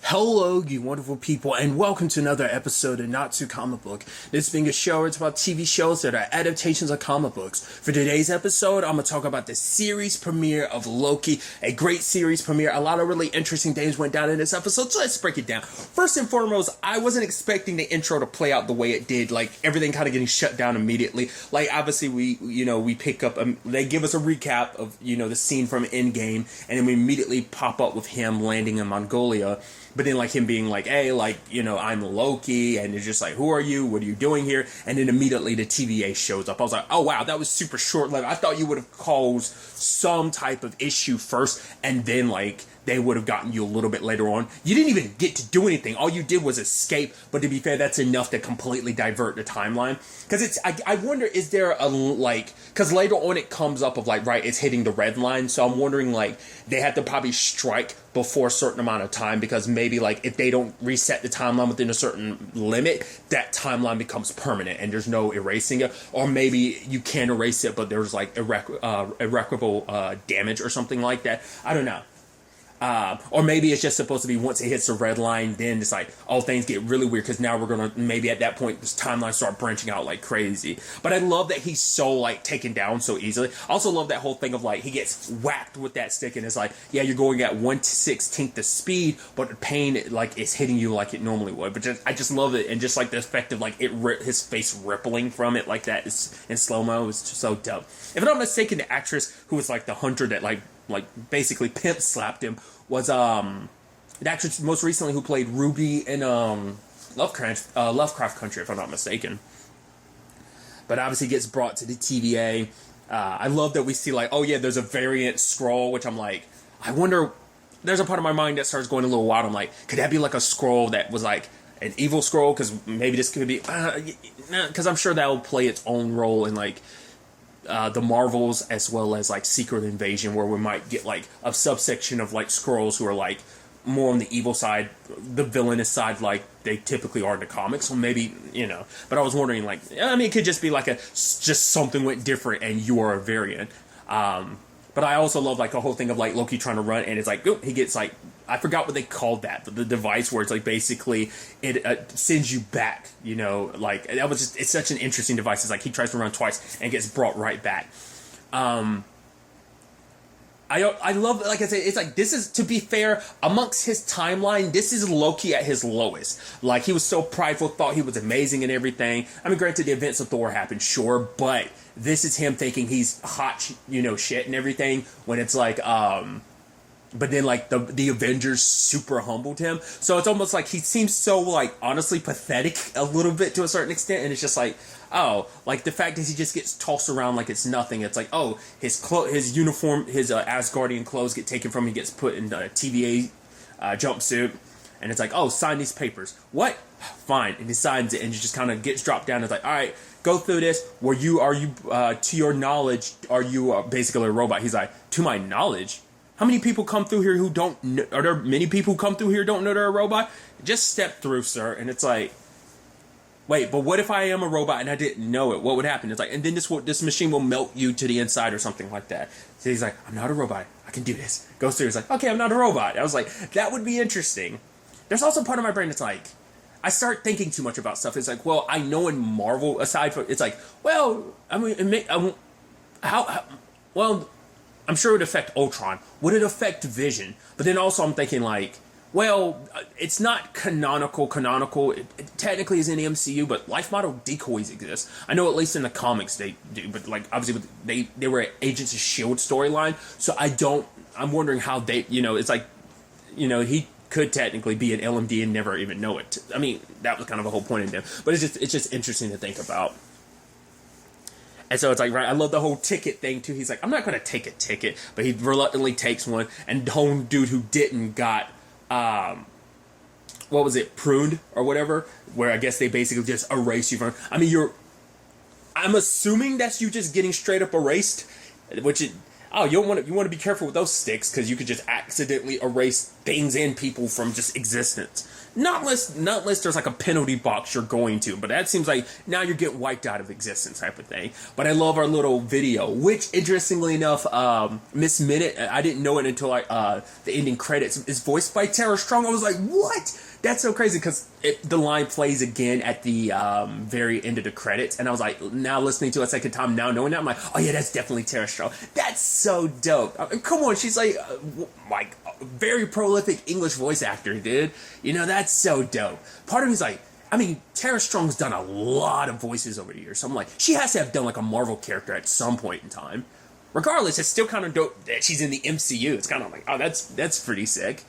Hello, you wonderful people, and welcome to another episode of Not Too Comic Book. This being a show where it's about TV shows that are adaptations of comic books. For today's episode, I'm going to talk about the series premiere of Loki, a great series premiere. A lot of really interesting things went down in this episode, so let's break it down. First and foremost, I wasn't expecting the intro to play out the way it did, like everything kind of getting shut down immediately. Like, obviously, we pick up, they give us a recap of, the scene from Endgame, and then we immediately pop up with him landing in Mongolia. But then, like, him being like, hey, I'm Loki, and it's just like, who are you? What are you doing here? And then immediately the TVA shows up. I was like, oh, wow, that was super short-lived. I thought you would have caused some type of issue first, and then, they would have gotten you a little bit later on. You didn't even get to do anything. All you did was escape, but to be fair, that's enough to completely divert the timeline. Because I wonder, is there because later on it comes up of, it's hitting the red line, so I'm wondering, they have to probably strike before a certain amount of time, because maybe, if they don't reset the timeline within a certain limit, that timeline becomes permanent, and there's no erasing it. Or maybe you can erase it, but there's, irreparable damage or something like that. I don't know. Or maybe it's just supposed to be once it hits the red line, then it's things get really weird, because now we're going to, maybe at that point, this timeline start branching out like crazy. But I love that he's so, taken down so easily. I also love that whole thing of, he gets whacked with that stick, and it's yeah, you're going at 1/16 the speed, but the pain, is hitting you like it normally would. But I just love it, and just, the effect of, his face rippling from it like that is in slow-mo is just so dope. If I'm not mistaken, the actress who was, the hunter that, basically pimp slapped him was the actress most recently who played Ruby in Lovecraft Country, if I'm not mistaken. But obviously gets brought to the TVA. I love that we see there's a variant scroll, which I'm I wonder. There's a part of my mind that starts going a little wild. I'm could that be a scroll that was an evil scroll? Because maybe this could be because I'm sure that will play its own role in the Marvels, as well as Secret Invasion, where we might get a subsection of scrolls who are more on the evil side, the villainous side, they typically are in the comics. So maybe, but I was wondering it could just be just something went different and you are a variant. But I also love a whole thing of Loki trying to run, and it's he gets I forgot what they called that, the device where it's basically it sends you back, that was just, it's such an interesting device. It's he tries to run twice and gets brought right back. I love, I said, it's this is, to be fair, amongst his timeline, this is Loki at his lowest. He was so prideful, thought he was amazing and everything. I mean, granted, the events of Thor happened, sure, but this is him thinking he's hot, shit and everything, when it's but then the Avengers super humbled him. So it's almost he seems so honestly pathetic a little bit to a certain extent, and it's just the fact that he just gets tossed around like it's nothing. It's his uniform, his Asgardian clothes get taken from him, he gets put in a TVA jumpsuit, and it's sign these papers. What? Fine. And he signs it, and he just kind of gets dropped down. It's all right, go through this. Are you to your knowledge, are you basically a robot? He's to my knowledge? How many people come through here who don't know? Are there many people who come through here who don't know they're a robot? Just step through, sir. And it's wait, but what if I am a robot and I didn't know it? What would happen? It's and then this machine will melt you to the inside or something like that. So he's I'm not a robot. I can do this. Goes through. He's okay, I'm not a robot. I was that would be interesting. There's also part of my brain that's I start thinking too much about stuff. It's well, I know in Marvel, aside from, it's well, I mean, well, I'm sure it would affect Ultron. Would it affect Vision? But then also I'm thinking well, it's not canonical. It technically is in the MCU, but life model decoys exist. I know at least in the comics they do, but obviously they were Agents of S.H.I.E.L.D. storyline, so I'm wondering how they, it's he could technically be an LMD and never even know it. I mean, that was kind of a whole point in them, but it's just interesting to think about. And so it's right, I love the whole ticket thing too. He's I'm not going to take a ticket, but he reluctantly takes one, and the whole dude who didn't got, what was it, pruned or whatever, where I guess they basically just erase you from, I'm assuming that's you just getting straight up erased, which oh, you want to be careful with those sticks because you could just accidentally erase things and people from just existence. Not unless there's like a penalty box you're going to, but that seems like now you're getting wiped out of existence type of thing. But I love our little video, which interestingly enough, Miss Minute, I didn't know it until the ending credits, is voiced by Tara Strong. I was like, what? That's so crazy because the line plays again at the very end of the credits, and I was like, now listening to it a second time, now knowing that, I'm like, oh yeah, that's definitely Tara Strong. That's so dope. Come on, she's like a very prolific English voice actor, dude. You know, that's so dope. Part of me's like, I mean, Tara Strong's done a lot of voices over the years, so I'm like, she has to have done like a Marvel character at some point in time. Regardless, it's still kind of dope that she's in the MCU. It's kind of like, oh, that's pretty sick.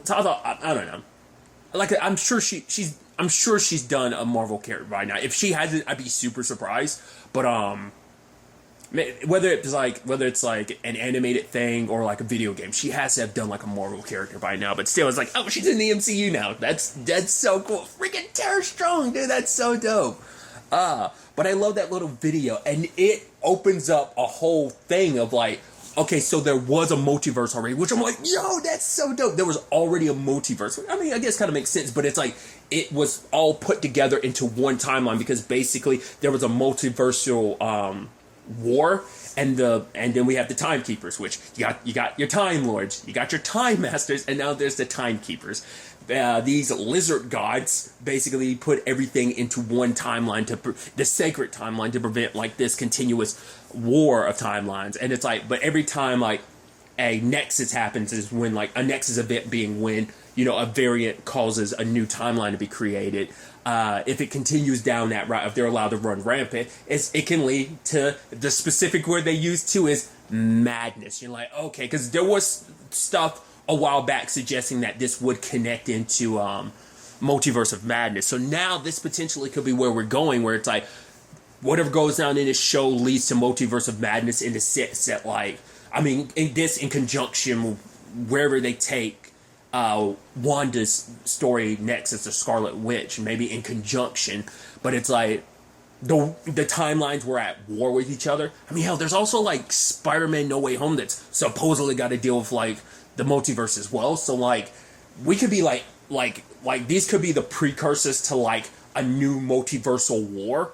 So I thought, I don't know. Like, I'm sure she's done a Marvel character by now. If she hasn't, I'd be super surprised. But whether it's like an animated thing or like a video game, she has to have done like a Marvel character by now. But still, it's like, oh, she's in the MCU now. That's so cool. Freaking Tara Strong, dude. That's so dope. But I love that little video, and it opens up a whole thing of like, okay, so there was a multiverse already, which I'm like, yo, that's so dope. There was already a multiverse. I mean, I guess kind of makes sense, but it's like it was all put together into one timeline because basically there was a multiversal war, and then we have the timekeepers, which you got your time lords, you got your time masters, and now there's the timekeepers. These lizard gods basically put everything into one timeline, the sacred timeline, to prevent like this continuous war of timelines. And it's like, but every time like a nexus happens is when like a nexus event being when, you know, a variant causes a new timeline to be created. If it continues down that route, if they're allowed to run rampant, it can lead to the specific word they use too is madness. You're like, okay, because there was stuff a while back suggesting that this would connect into Multiverse of Madness. So now this potentially could be where we're going, where it's like whatever goes down in this show leads to Multiverse of Madness in the set like, I mean, in conjunction wherever they take Wanda's story next as the Scarlet Witch, maybe in conjunction. But it's like the timelines were at war with each other. I mean, hell, there's also like Spider-Man No Way Home that's supposedly got to deal with like the multiverse as well. So like we could be like these could be the precursors to like a new multiversal war.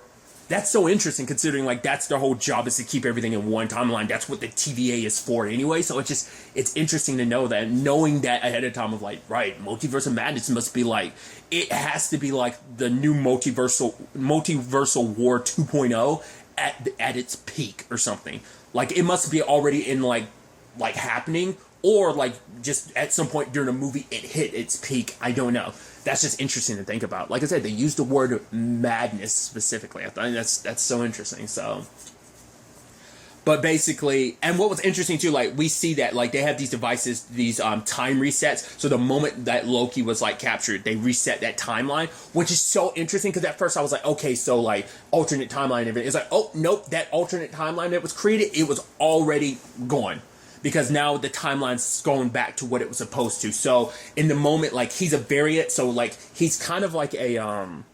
That's so interesting considering like that's their whole job is to keep everything in one timeline. That's what the TVA is for anyway. So it's interesting to know that, knowing that ahead of time of like, right, Multiverse of Madness must be like, it has to be like the new multiversal war 2.0 at its peak or something. Like it must be already in like happening, or like just at some point during a movie it hit its peak. I don't know. That's just interesting to think about. Like I said, they used the word madness specifically. I think that's so interesting. So, but basically, and what was interesting too, like we see that like they have these devices, these time resets. So the moment that Loki was like captured, they reset that timeline, which is so interesting because at first I was like, okay, so like alternate timeline and everything. It's like, oh nope, that alternate timeline that was created, it was already gone. Because now the timeline's going back to what it was supposed to. So in the moment, like he's a variant, so like he's kind of like a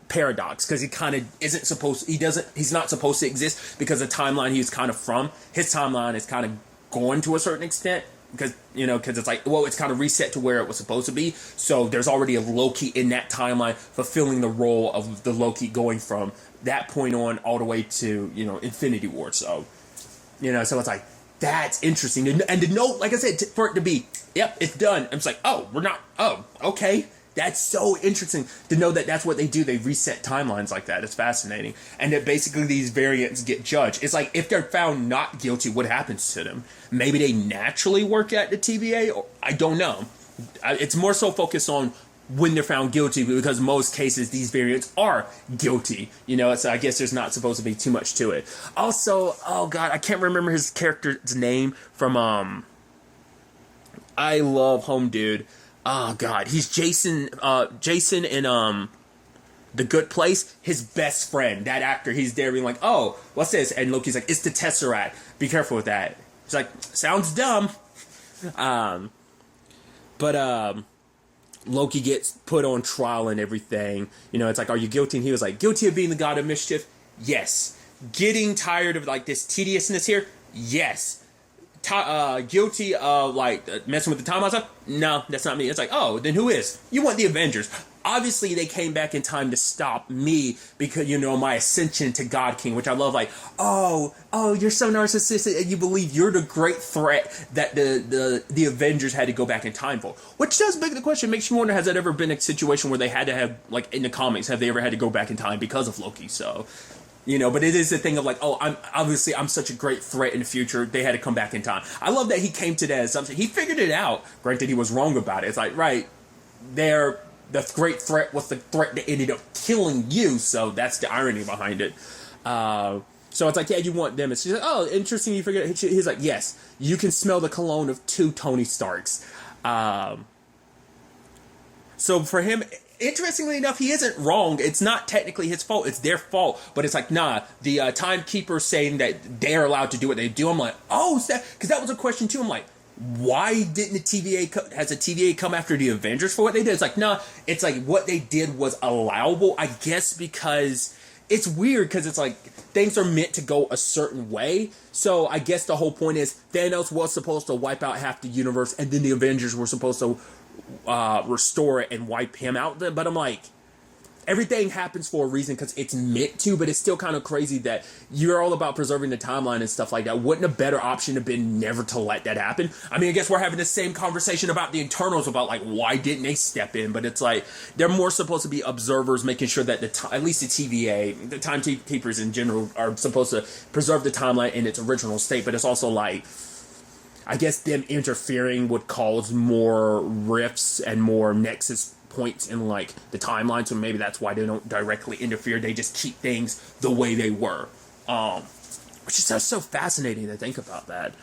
paradox because he kind of isn't supposed. He's not supposed to exist because the timeline he was kind of from. His timeline is kind of gone to a certain extent because it's like, well, it's kind of reset to where it was supposed to be. So there's already a Loki in that timeline fulfilling the role of the Loki going from that point on all the way to Infinity War. So so it's like. That's interesting. And to know, like I said, for it to be, yep, it's done. I'm just like, oh, we're not, oh, okay. That's so interesting to know that that's what they do. They reset timelines like that. It's fascinating. And that basically these variants get judged. It's like if they're found not guilty, what happens to them? Maybe they naturally work at the TVA? Or, I don't know. It's more so focused on when they're found guilty, because most cases these variants are guilty, so I guess there's not supposed to be too much to it. Also, oh god, I can't remember his character's name from I Love Home Dude. Oh god, he's Jason in The Good Place, his best friend, that actor. He's there being like, oh, what's this? And Loki's like, it's the Tesseract, be careful with that. It's like, sounds dumb. Loki gets put on trial and everything. It's like, are you guilty? And he was like, guilty of being the god of mischief? Yes. Getting tired of like this tediousness here? Yes. Guilty of like messing with the timeline stuff? No, that's not me. It's like, oh, then who is? You want the Avengers. Obviously, they came back in time to stop me because, my ascension to God King, which I love. Like, oh, you're so narcissistic and you believe you're the great threat that the Avengers had to go back in time for. Which does beg the question, makes you wonder, has that ever been a situation where they had to have, like, in the comics, have they ever had to go back in time because of Loki? So, but it is the thing of like, oh, I'm such a great threat in the future. They had to come back in time. I love that he came to that assumption. He figured it out. Granted, he was wrong about it. It's like, right, the great threat was the threat that ended up killing you. So that's the irony behind it. So it's like, yeah, you want them. It's just like, oh, interesting. You figured it. He's like, yes, you can smell the cologne of 2 Tony Starks. So for him, interestingly enough, he isn't wrong. It's not technically his fault. It's their fault. But it's like, nah, the timekeeper saying that they're allowed to do what they do. I'm like, oh, because that was a question too. I'm like, why didn't the has the TVA come after the Avengers for what they did? It's like, nah, it's like what they did was allowable, I guess, because it's weird because it's like things are meant to go a certain way. So I guess the whole point is Thanos was supposed to wipe out half the universe and then the Avengers were supposed to restore it and wipe him out. But I'm like, everything happens for a reason because it's meant to, but it's still kind of crazy that you're all about preserving the timeline and stuff like that. Wouldn't a better option have been never to let that happen? I mean, I guess we're having the same conversation about the Eternals about like, why didn't they step in? But it's like, they're more supposed to be observers, making sure that at least the TVA, the timekeepers in general, are supposed to preserve the timeline in its original state. But it's also like, I guess them interfering would cause more rifts and more nexus points in like the timeline, so maybe that's why they don't directly interfere. They just keep things the way they were, which is just so fascinating to think about that.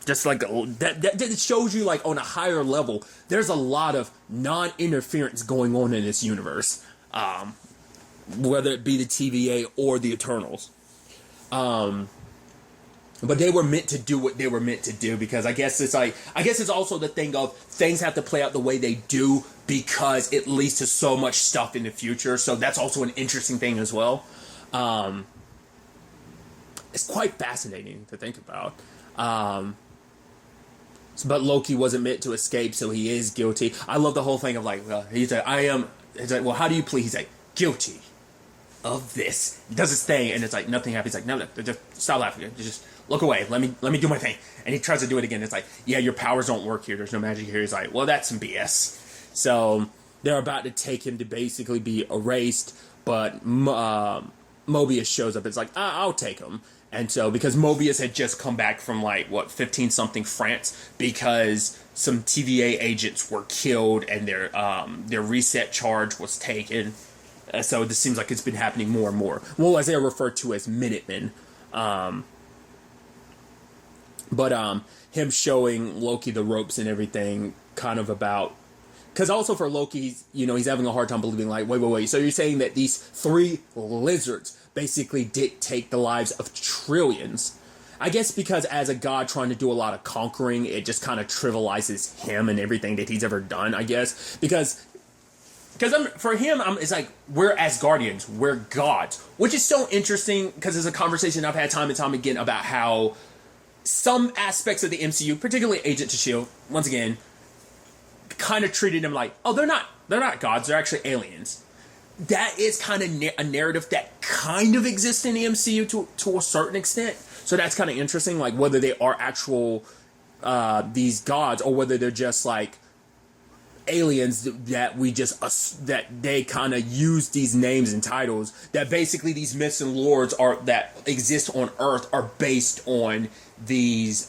Just like that shows you like on a higher level, there's a lot of non-interference going on in this universe, whether it be the TVA or the Eternals. But they were meant to do what they were meant to do because I guess it's also the thing of things have to play out the way they do because it leads to so much stuff in the future. So that's also an interesting thing as well. It's quite fascinating to think about. But Loki wasn't meant to escape, so he is guilty. I love the whole thing of like, well, he's like, he's like, well, how do you plead? He's like, guilty of this. He does his thing, and it's like nothing happens. He's like, no, just stop laughing. Just look away. Let me do my thing. And he tries to do it again. It's like, yeah, your powers don't work here. There's no magic here. He's like, well, that's some BS. So they're about to take him to basically be erased, but Mobius shows up. It's like, I'll take him. And so because Mobius had just come back from like 15-something France because some TVA agents were killed and their reset charge was taken. So this seems like it's been happening more and more. Well, as they're referred to as Minutemen. But him showing Loki the ropes and everything, kind of about, because also for Loki, he's having a hard time believing, like, wait. So you're saying that these 3 lizards basically dictate the lives of trillions? I guess because as a god trying to do a lot of conquering, it just kind of trivializes him and everything that he's ever done, I guess. Because for him, it's like, we're Asgardians, we're gods. Which is so interesting, because it's a conversation I've had time and time again about how some aspects of the MCU, particularly Agents of S.H.I.E.L.D., once again, kind of treated them like, oh, they're not gods, they're actually aliens. That is kind of a narrative that kind of exists in the MCU to a certain extent. So that's kind of interesting, like whether they are actual these gods or whether they're just like aliens that they kind of use these names and titles, that basically these myths and lores that exist on Earth are based on these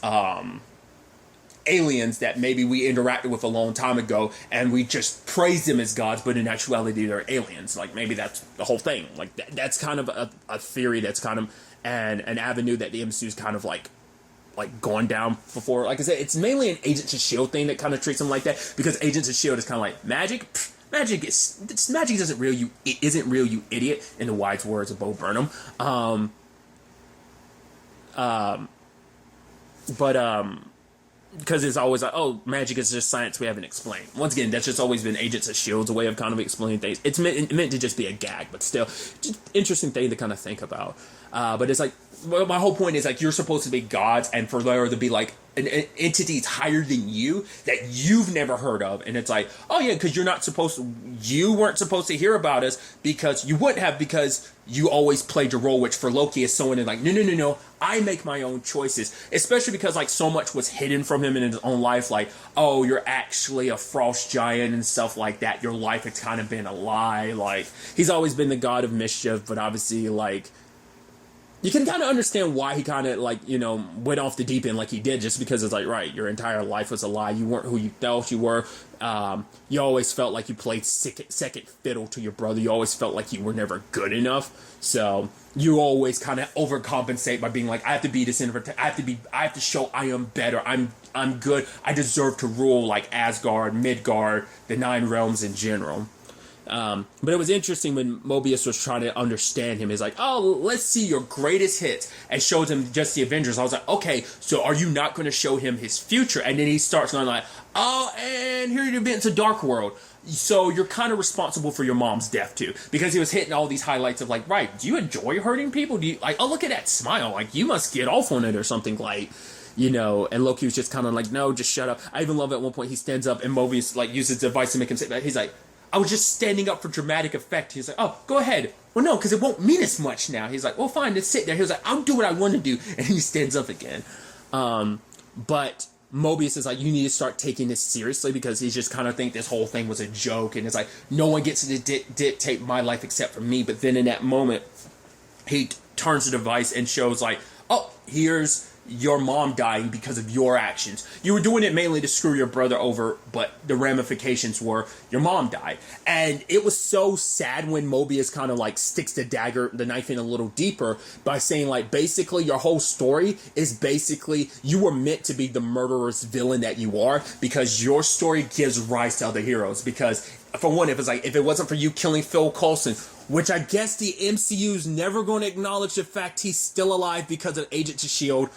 aliens that maybe we interacted with a long time ago and we just praise them as gods, but in actuality they're aliens. Like maybe that's the whole thing. Like that's kind of a theory that's kind of an avenue that the MCU's kind of like gone down before. Like I said, it's mainly an Agents of S.H.I.E.L.D. thing that kind of treats them like that, because Agents of S.H.I.E.L.D. is kind of like magic. Magic isn't real. It isn't real, you idiot. In the wise words of Bo Burnham. Because it's always like, oh, magic is just science we haven't explained. Once again, that's just always been Agents of S.H.I.E.L.D.'s way of kind of explaining things. It's meant to just be a gag, but still, just interesting thing to kind of think about. But it's like, my whole point is like you're supposed to be gods, and for there to be like an entities higher than you that you've never heard of, and it's like, oh yeah, because you weren't supposed to hear about us because you wouldn't have, because you always played your role, which for Loki is someone like, no, I make my own choices, especially because like so much was hidden from him in his own life, like, oh, you're actually a frost giant and stuff like that. Your life has kind of been a lie. Like, he's always been the god of mischief, but obviously like you can kind of understand why he kind of like, went off the deep end like he did, just because it's like, right, your entire life was a lie. You weren't who you thought you were. You always felt like you played second fiddle to your brother. You always felt like you were never good enough. So you always kind of overcompensate by being like, I have to be this I have to show I am better. I'm good. I deserve to rule like Asgard, Midgard, the Nine Realms in general. But it was interesting when Mobius was trying to understand him. He's like, oh, let's see your greatest hits, and showed him just the Avengers. I was like, okay, so are you not going to show him his future? And then he starts going like, oh, and here are the events of Dark World. So you're kind of responsible for your mom's death too, because he was hitting all these highlights of like, right, do you enjoy hurting people? Do you like, oh, look at that smile, like you must get off on it or something, like, and Loki was just kind of like, no, just shut up. I even love at one point he stands up and Mobius like uses the device to make him say that. He's like, I was just standing up for dramatic effect. He's like, oh, go ahead. Well, no, because it won't mean as much now. He's like, well, fine, just sit there. He was like, I'll do what I want to do. And he stands up again. But Mobius is like, you need to start taking this seriously, because he's just kind of think this whole thing was a joke. And it's like, no one gets to dictate my life except for me. But then in that moment, he turns the device and shows like, oh, here's your mom dying because of your actions. You were doing it mainly to screw your brother over, but the ramifications were your mom died. And it was so sad when Mobius kind of like sticks the knife in a little deeper by saying like, basically your whole story is basically you were meant to be the murderous villain that you are, because your story gives rise to other heroes. Because for one, if it wasn't for you killing Phil Coulson, which I guess the MCU's never going to acknowledge the fact he's still alive because of Agents of S.H.I.E.L.D.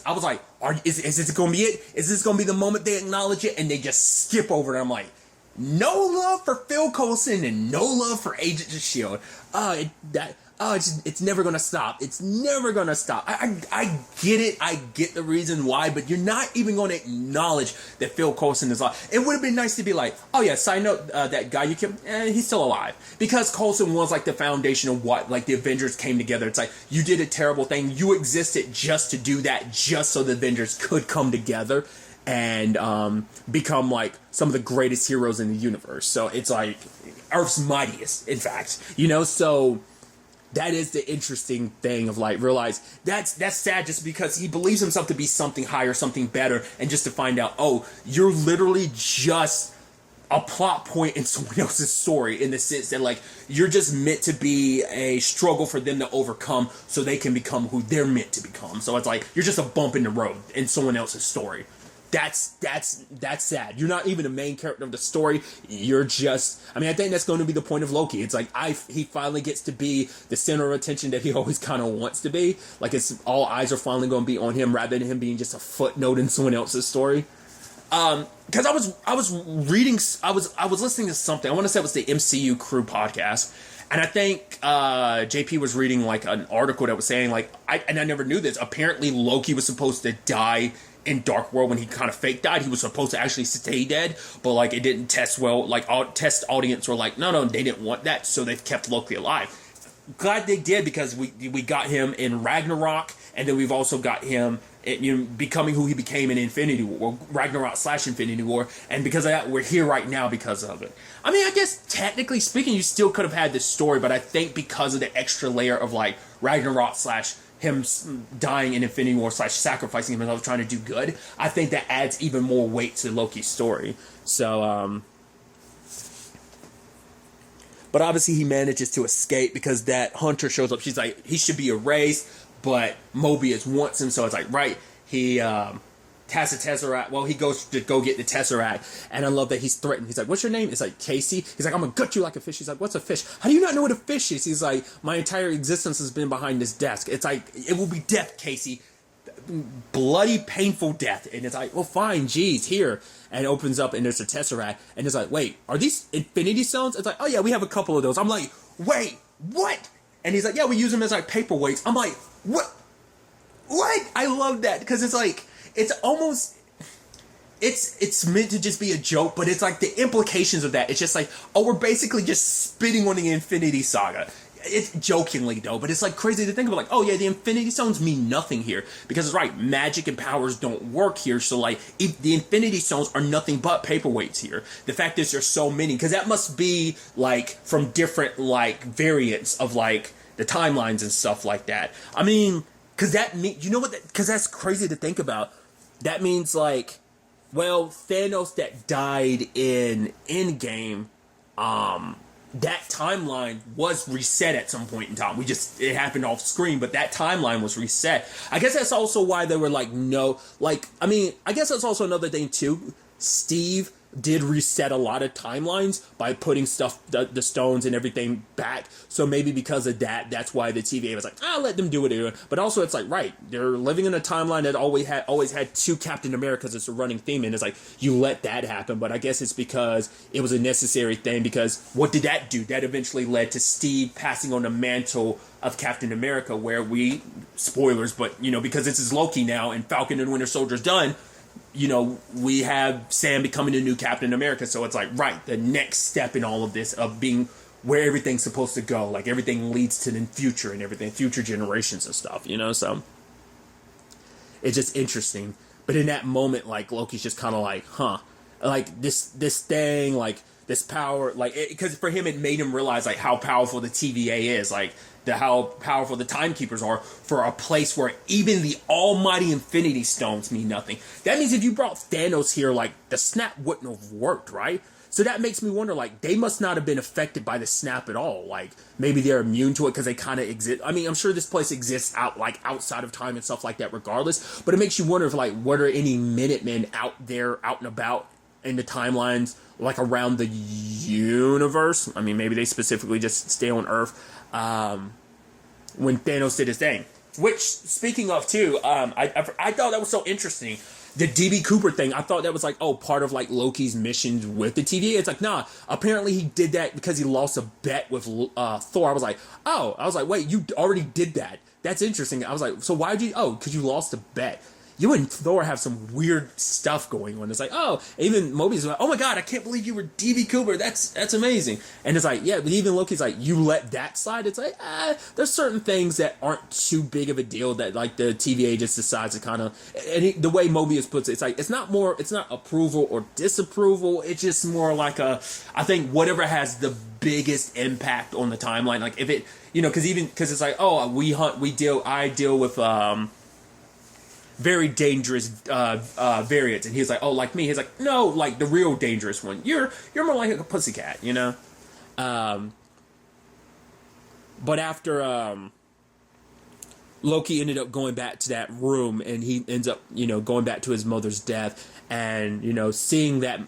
I was like, is this going to be it? Is this going to be the moment they acknowledge it? And they just skip over it. I'm like, no love for Phil Coulson and no love for Agents of S.H.I.E.L.D. It's never going to stop. It's never going to stop. I get it. I get the reason why, but you're not even going to acknowledge that Phil Coulson is alive. It would have been nice to be like, oh yeah, side note, that guy you killed, he's still alive. Because Coulson was like the foundation of what, like the Avengers came together. It's like, you did a terrible thing. You existed just to do that, just so the Avengers could come together and become like some of the greatest heroes in the universe. So it's like Earth's mightiest, in fact, so that is the interesting thing of like, realize that's sad, just because he believes himself to be something higher, something better, and just to find out, oh, you're literally just a plot point in someone else's story, in the sense that like you're just meant to be a struggle for them to overcome so they can become who they're meant to become. So it's like you're just a bump in the road in someone else's story. That's sad. You're not even a main character of the story. You're just, I think that's going to be the point of Loki. It's like he finally gets to be the center of attention that he always kind of wants to be. Like, it's all eyes are finally going to be on him rather than him being just a footnote in someone else's story. Because I was listening to something. I want to say it was the MCU Crew podcast. And I think JP was reading like an article that was saying like, I never knew this. Apparently Loki was supposed to die in Dark World when he kind of fake died. He was supposed to actually stay dead, but like it didn't test well. Like test audience were like, no, they didn't want that, so they've kept Loki alive. Glad they did, because we got him in Ragnarok, and then we've also got him becoming who he became in Infinity War, Ragnarok/Infinity War, and because of that, we're here right now because of it. I guess technically speaking, you still could have had this story, but I think because of the extra layer of like Ragnarok/ him dying in Infinity War / sacrificing himself trying to do good, I think that adds even more weight to Loki's story. So, but obviously he manages to escape because that Hunter shows up. She's like, he should be erased, but Mobius wants him, so it's like, right, he has the Tesseract. Well, he goes to go get the Tesseract, and I love that he's threatened. He's like, what's your name? It's like, Casey. He's like, I'm gonna gut you like a fish. He's like, what's a fish? How do you not know what a fish is? He's like, my entire existence has been behind this desk. It's like, it will be death, Casey. Bloody, painful death. And it's like, well, fine, geez, here. And it opens up, and there's a Tesseract, and it's like, wait, are these Infinity Stones? It's like, oh yeah, we have a couple of those. I'm like, wait, what? And he's like, yeah, we use them as like paperweights. I'm like, what? I love that because it's like, it's almost, it's meant to just be a joke, but it's like the implications of that. It's just like, oh, we're basically just spitting on the Infinity Saga. It's jokingly though, but it's like crazy to think about, like, oh yeah, the Infinity Stones mean nothing here because it's right, magic and powers don't work here. So like, if the Infinity Stones are nothing but paperweights here. The fact is there's so many, because that must be like from different like variants of like the timelines and stuff like that. I mean, because that mean, you know what? Because that's crazy to think about. That means like, well, Thanos that died in Endgame, that timeline was reset at some point in time. It happened off screen, but that timeline was reset. I guess that's also why they were like, no, like, I mean, I guess that's also another thing too. Steve did reset a lot of timelines by putting stuff, the stones and everything back. So maybe because of that, that's why the TVA was like, let them do what they're doing. But also it's like, right, they're living in a timeline that always had two Captain Americas as a running theme, and it's like, you let that happen. But I guess it's because it was a necessary thing, because what did that do? That eventually led to Steve passing on the mantle of Captain America, where spoilers, but, you know, because this is Loki now and Falcon and Winter Soldier's done, you know, we have Sam becoming the new Captain America. So it's like, right, the next step in all of this of being where everything's supposed to go. Like, everything leads to the future and everything, future generations and stuff, you know? So it's just interesting. But in that moment, like, Loki's just kind of like, like this thing, like this power, like, because for him, it made him realize like how powerful the TVA is, like how powerful the timekeepers are for a place where even the almighty Infinity Stones mean nothing. That means if you brought Thanos here, like, the snap wouldn't have worked, right? So that makes me wonder, like, they must not have been affected by the snap at all. Like, maybe they're immune to it because they kind of exist. I mean, I'm sure this place exists outside of time and stuff like that regardless. But it makes you wonder if, like, were there any Minutemen out there, out and about in the timelines, like, around the universe? I mean, maybe they specifically just stay on Earth when Thanos did his thing. Which, speaking of, too, I thought that was so interesting. The DB Cooper thing, I thought that was like, part of like Loki's missions with the TVA. It's like, nah, apparently he did that because he lost a bet with Thor. I was like, wait, you already did that. That's interesting. I was like, so why did you, because you lost a bet. You and Thor have some weird stuff going on. It's like, even Mobius is like, oh my god, I can't believe you were DB Cooper. That's amazing. And it's like, yeah, but even Loki's like, you let that slide. It's like, there's certain things that aren't too big of a deal that like the TVA just decides to kind of, and the way Mobius puts it, it's like, it's not approval or disapproval. It's just more like I think whatever has the biggest impact on the timeline. Like if it, because it's like, I deal with, very dangerous variants, and he's like, like me. He's like, no, like the real dangerous one. You're more like a pussycat, But after Loki ended up going back to that room, and he ends up, going back to his mother's death, and seeing that,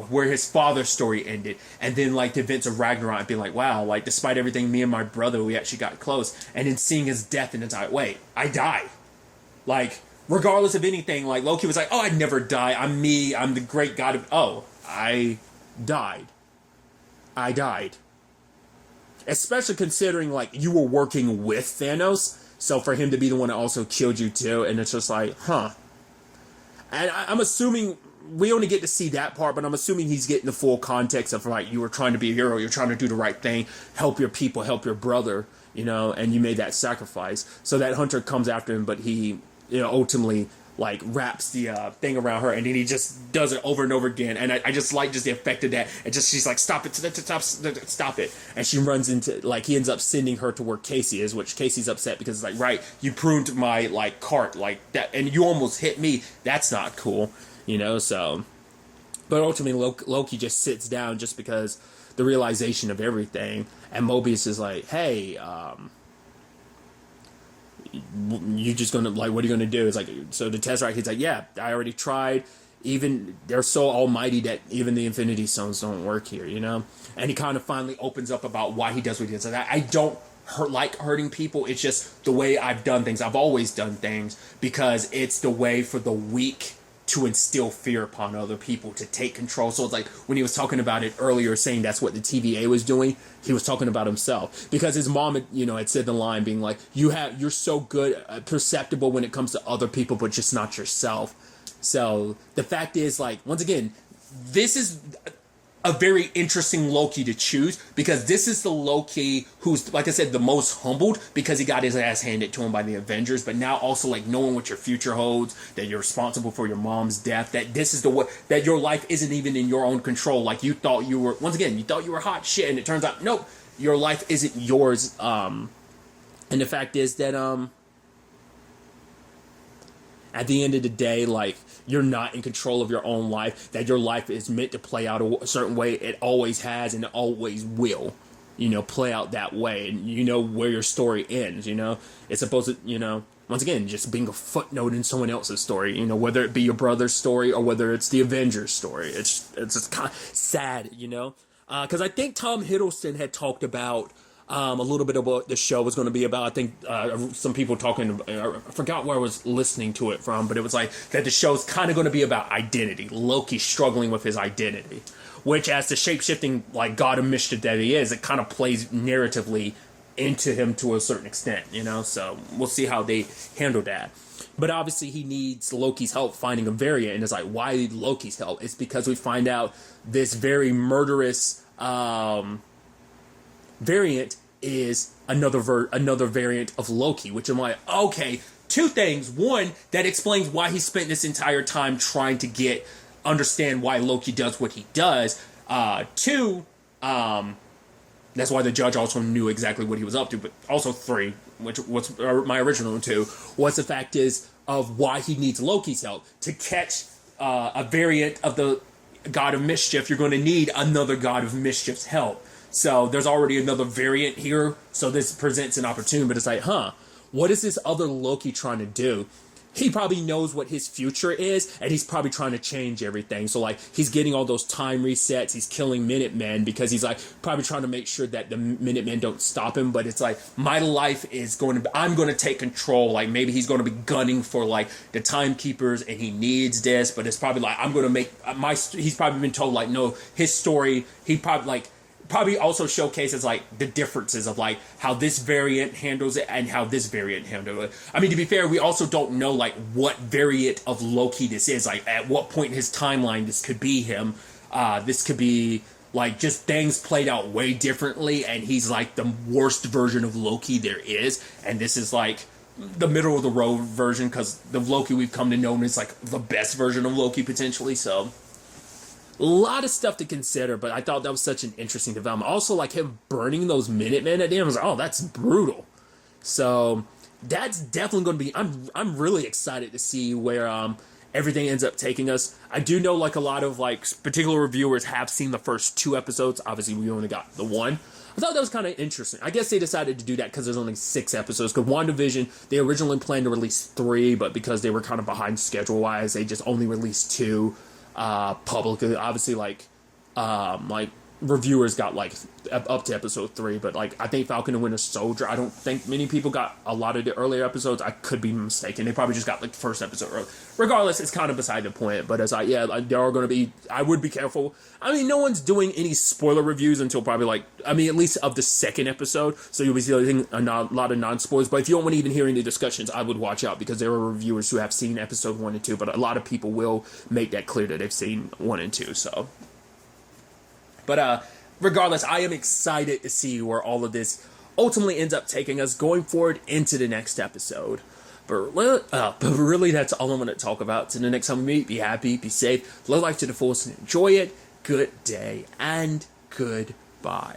where his father's story ended, and then like the events of Ragnarok, and being like, wow, like despite everything, me and my brother, we actually got close, and then seeing his death, and it's like, wait, I died. Like, regardless of anything, like, Loki was like, I'd never die. I'm me. I'm the great god of... I died. Especially considering, like, you were working with Thanos, so for him to be the one that also killed you, too, and it's just like, And I'm assuming... We only get to see that part, but I'm assuming he's getting the full context of, like, you were trying to be a hero, you're trying to do the right thing, help your people, help your brother, and you made that sacrifice. So that Hunter comes after him, but he... ultimately, like, wraps the thing around her, and then he just does it over and over again, and I just like just the effect of that, and just, she's like, stop it, and she runs into, like, he ends up sending her to where Casey is, which Casey's upset, because it's like, right, you pruned my, like, cart, like, that, and you almost hit me, that's not cool, so, but ultimately, Loki just sits down just because the realization of everything, and Mobius is like, hey, you just gonna, like, what are you gonna do? It's like, so the Tesseract, he's like, yeah, I already tried. Even they're so almighty that even the Infinity Stones don't work here, And he kind of finally opens up about why he does what he does. Like, I don't like hurting people. It's just the way I've done things. I've always done things because it's the way for the weak to instill fear upon other people, to take control. So it's like when he was talking about it earlier, saying that's what the TVA was doing, he was talking about himself, because his mom had, had said the line being like, you're so good, perceptible when it comes to other people, but just not yourself. So the fact is, like, once again, this is a very interesting Loki to choose, because this is the Loki who's, like I said, the most humbled, because he got his ass handed to him by the Avengers, but now also, like, knowing what your future holds, that you're responsible for your mom's death, that this is that your life isn't even in your own control. Like, you thought you were, once again, you thought you were hot shit, and it turns out, nope, your life isn't yours. And the fact is that, at the end of the day, like, you're not in control of your own life, that your life is meant to play out a certain way. It always has, and it always will, play out that way. And you know where your story ends, It's supposed to, once again, just being a footnote in someone else's story, whether it be your brother's story or whether it's the Avengers story. It's just kind of sad, Because I think Tom Hiddleston had talked about a little bit of what the show was going to be about. I think some people talking, I forgot where I was listening to it from, but it was like that the show's kind of going to be about identity. Loki struggling with his identity, which, as the shape-shifting, like, god of mischief that he is, it kind of plays narratively into him to a certain extent, So we'll see how they handle that. But obviously he needs Loki's help finding a variant, and it's like, why Loki's help? It's because we find out this very murderous variant is another variant of Loki, which I'm like, okay, two things. One, that explains why he spent this entire time trying to understand why Loki does what he does. Two, that's why the judge also knew exactly what he was up to. But also three, which was my original two, was the fact is of why he needs Loki's help. To catch a variant of the god of mischief, you're going to need another god of mischief's help. So there's already another variant here, so this presents an opportunity, but it's like, what is this other Loki trying to do? He probably knows what his future is, and he's probably trying to change everything. So, like, he's getting all those time resets, he's killing Minutemen, because he's, like, probably trying to make sure that the Minutemen don't stop him, but it's like, my life is I'm going to take control. Like, maybe he's going to be gunning for, like, the Timekeepers, and he needs this, but it's probably like, I'm going to make he's probably been told, like, no, his story, he probably also showcases, like, the differences of, like, how this variant handles it and how this variant handles it. I mean, to be fair, we also don't know, like, what variant of Loki this is. Like, at what point in his timeline this could be him. This could be, like, just things played out way differently, and he's, like, the worst version of Loki there is. And this is, like, the middle of the road version, because the Loki we've come to know is, like, the best version of Loki, potentially, so a lot of stuff to consider, but I thought that was such an interesting development. Also, like, him burning those Minutemen at the end, I was like, oh, that's brutal. So that's definitely going to be, I'm really excited to see where everything ends up taking us. I do know, like, a lot of, like, particular reviewers have seen the first 2 episodes. Obviously, we only got the 1. I thought that was kind of interesting. I guess they decided to do that because there's only 6 episodes. Because WandaVision, they originally planned to release 3, but because they were kind of behind schedule-wise, they just only released 2. Publicly, obviously, like reviewers got, like, up to episode 3, but, like, I think Falcon and Winter Soldier, I don't think many people got a lot of the earlier episodes. I could be mistaken. They probably just got, like, the first episode early. Regardless, it's kind of beside the point, but it's like, yeah, like, there are going to be, I would be careful. I mean, no one's doing any spoiler reviews until probably, like, I mean, at least of the second episode, so you'll be seeing a lot of non-spoilers, but if you don't want to even hear any discussions, I would watch out, because there are reviewers who have seen episode 1 and 2, but a lot of people will make that clear that they've seen 1 and 2, so. But, regardless, I am excited to see where all of this ultimately ends up taking us going forward into the next episode. But really, that's all I'm going to talk about. Till the next time we meet, be happy, be safe, live life to the fullest, and enjoy it. Good day, and goodbye.